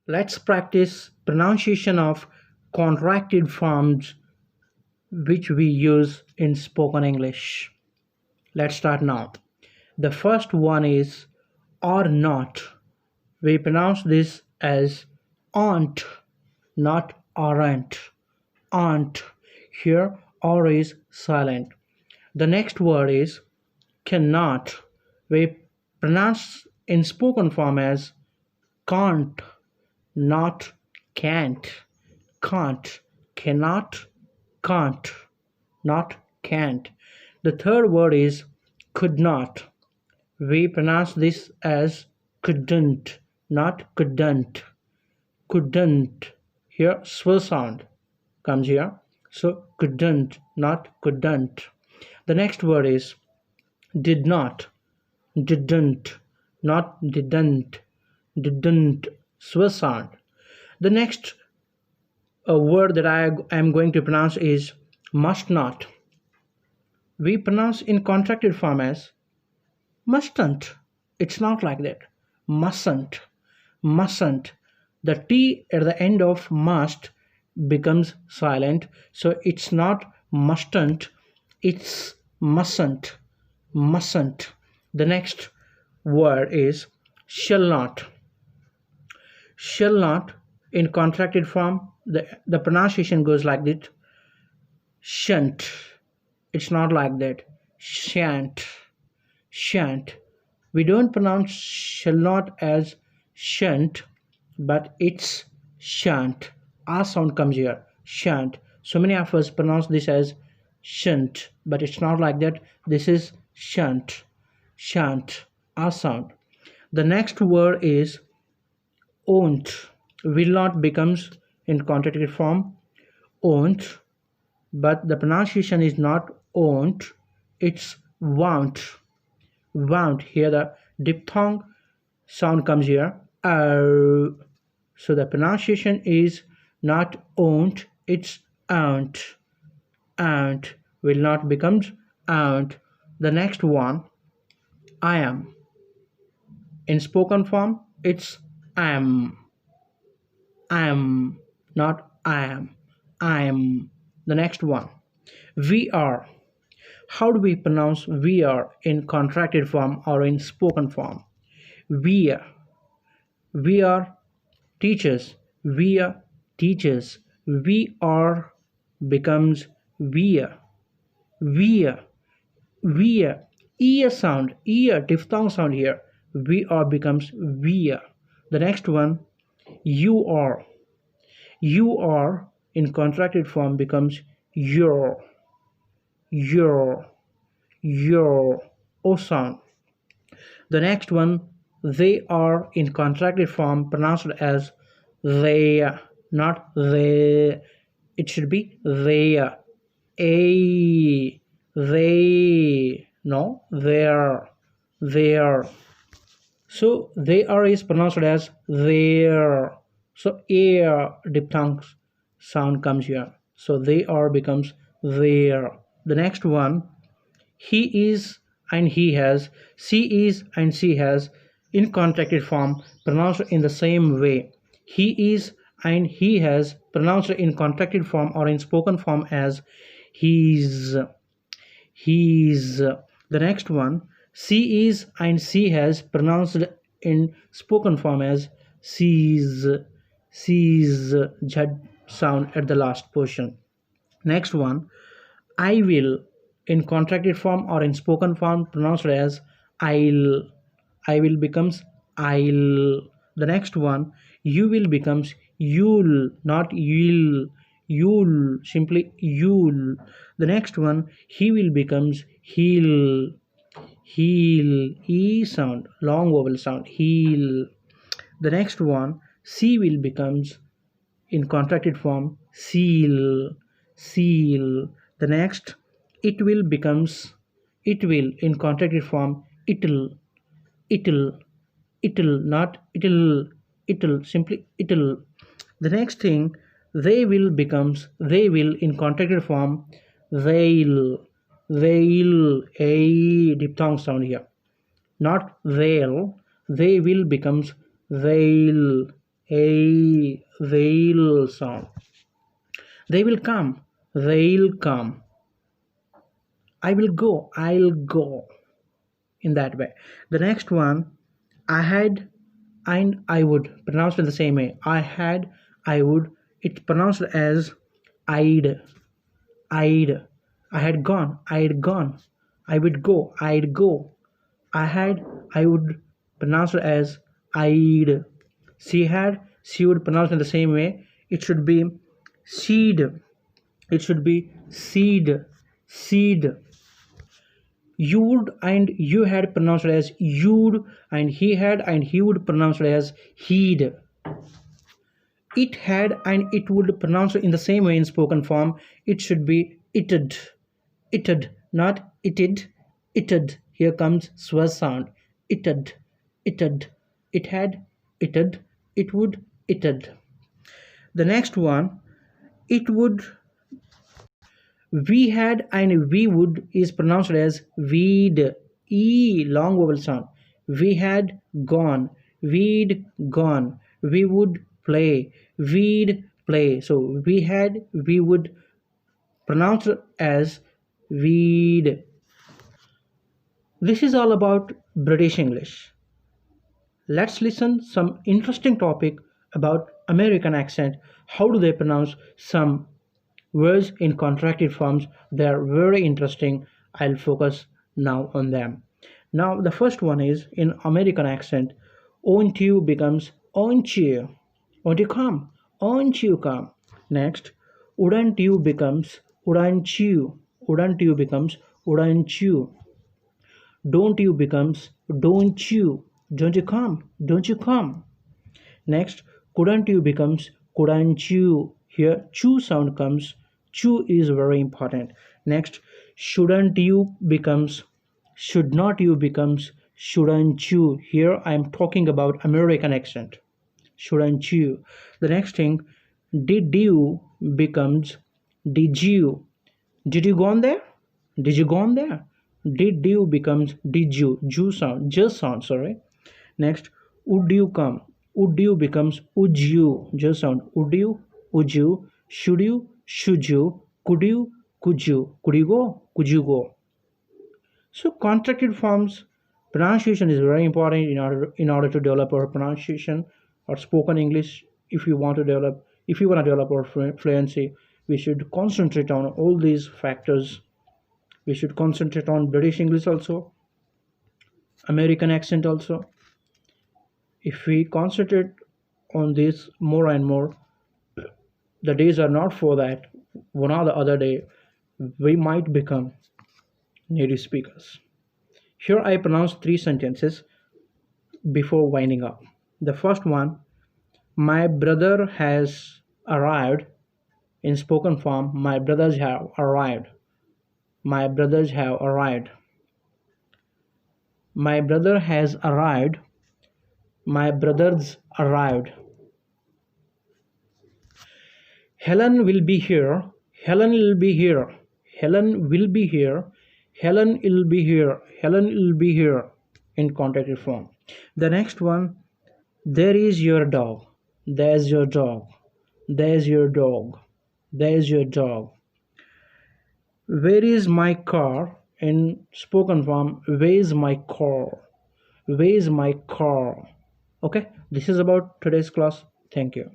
Let's practice pronunciation of contracted forms which we use in spoken English. Let's start now. The first one is or not. We pronounce this as aren't, not aren't. Aren't. Here or is silent. The next word is cannot. We pronounce in spoken form as can't, not can't. Can't, cannot, can't, not can't. The third word is could not. We pronounce this as couldn't, not couldn't. Couldn't. Here, swell sound comes here. So couldn't, not couldn't. The next word is did not, didn't, not didn't, didn't. Swell sound. The next word that I am going to pronounce is must not. We pronounce in contracted form as mustn't. It's not like that. Mustn't. Mustn't. The T at the end of must becomes silent. So it's not mustn't. It's mustn't. Mustn't. The next word is shall not. Shall not in contracted form. The pronunciation goes like this. Shan't. It's not like that. Shan't. Shan't. We don't pronounce shall not as shan't, but it's shan't. R sound comes here. Shan't. So many of us pronounce this as shan't, but it's not like that. This is shan't. Shan't. R sound. The next word is won't. Will not becomes in contracted form won't, but the pronunciation is not won't, it's won't. Won't. Here the diphthong sound comes here. Oh. So the pronunciation is not won't, it's won't. Won't. Will not becomes won't. The next one, I am. In spoken form, it's am. Am, not I am. I am. The next one, we are. How do we pronounce we are in contracted form or in spoken form? We are. We are teachers. We are teachers. We are becomes we are. We are. We are. Ear sound. Ear diphthong sound here. We are becomes we are. The next one, you are. You are in contracted form becomes your. Your. Your. O sound. The next one, they are in contracted form pronounced as they, not they. It should be they. A. They. No, there. There. So they are is pronounced as there. So air diphthong sound comes here. So they are becomes there. The next one, he is and he has, she is and she has in contracted form pronounced in the same way. He is and he has pronounced in contracted form or in spoken form as he's. He's. The next one, she is and she has pronounced in spoken form as she's. She's. Jhad sound at the last portion. Next one, I will in contracted form or in spoken form pronounced as I'll. I will becomes I'll. The next one, you will becomes you'll, not you'll. You'll, simply you'll. The next one, he will becomes he'll. He'll. E sound, long vowel sound. He'll. The next one, she will becomes in contracted form seal. Seal. The next, it will becomes it will in contracted form it'll. It'll. It'll, not it'll. It'll, simply it'll. The next thing, they will becomes they will in contracted form they'll. They'll. A diphthong sound here, not they'll. They will becomes they'll. A they'll sound. They will come. They'll come. I will go. I'll go. In that way. The next one, I had and I would, pronounced in the same way. I had, I would. It's pronounced as I'd. I'd. I had gone. I'd gone. I would go. I'd go. I had, I would, pronounced as I'd. She had, she would, pronounced in the same way. It should be seed. It should be seed. Seed. You would and you had, pronounced as you'd, and he had and he would, pronounced as he'd. It had and it would, pronounced in the same way in spoken form. It should be it'd. It'd, not it'd. It'd. Here comes swa sound. It'd. It'd. It had, it'd. It would, it'd. The next one, it would, we had and we would is pronounced as we'd. E long vowel sound. We had gone. We'd gone. We would play. We'd play. So we had, we would, pronounced as we'd. This is all about British English. Let's listen some interesting topic about American accent. How do they pronounce some words in contracted forms? They are very interesting. I'll focus now on them. Now the first one is in American accent. Won't you becomes won't you. Won't you come? Won't you come? Next, wouldn't you becomes wouldn't you. Wouldn't you becomes wouldn't you. Don't you becomes don't you. Don't you come? Don't you come? Next, couldn't you becomes couldn't you. Here chew sound comes. Chew is very important. Next, shouldn't you becomes should not you becomes shouldn't you. Here I am talking about American accent. Shouldn't you. The next thing, did you becomes did you. Did you go on there? Did you go on there? Did you becomes did you. Ju sound. Just sound, sorry. Next, would you come? Would you becomes would you. Just sound. Would you? Would you? Should you? Should you? Could you? Could you? Could you go? Could you go? So contracted forms pronunciation is very important in order to develop our pronunciation or spoken English. If you want to develop our fluency, we should concentrate on all these factors. We should concentrate on British English also, American accent also. If we concentrate on this more and more, the days are not for that. One or the other day, we might become native speakers. Here I pronounce 3 sentences before winding up. The first one, my brother has arrived. In spoken form, my brothers have arrived. My brothers have arrived. My brother has arrived. My brothers arrived. Helen will be here. Helen will be here. Helen will be here. Helen will be here. Helen will be here in contracted form. The next one, there is your dog. There's your dog. There's your dog. There's your dog. Where is my car? In spoken form, where's my car? Where's my car? Okay, this is about today's class. Thank you.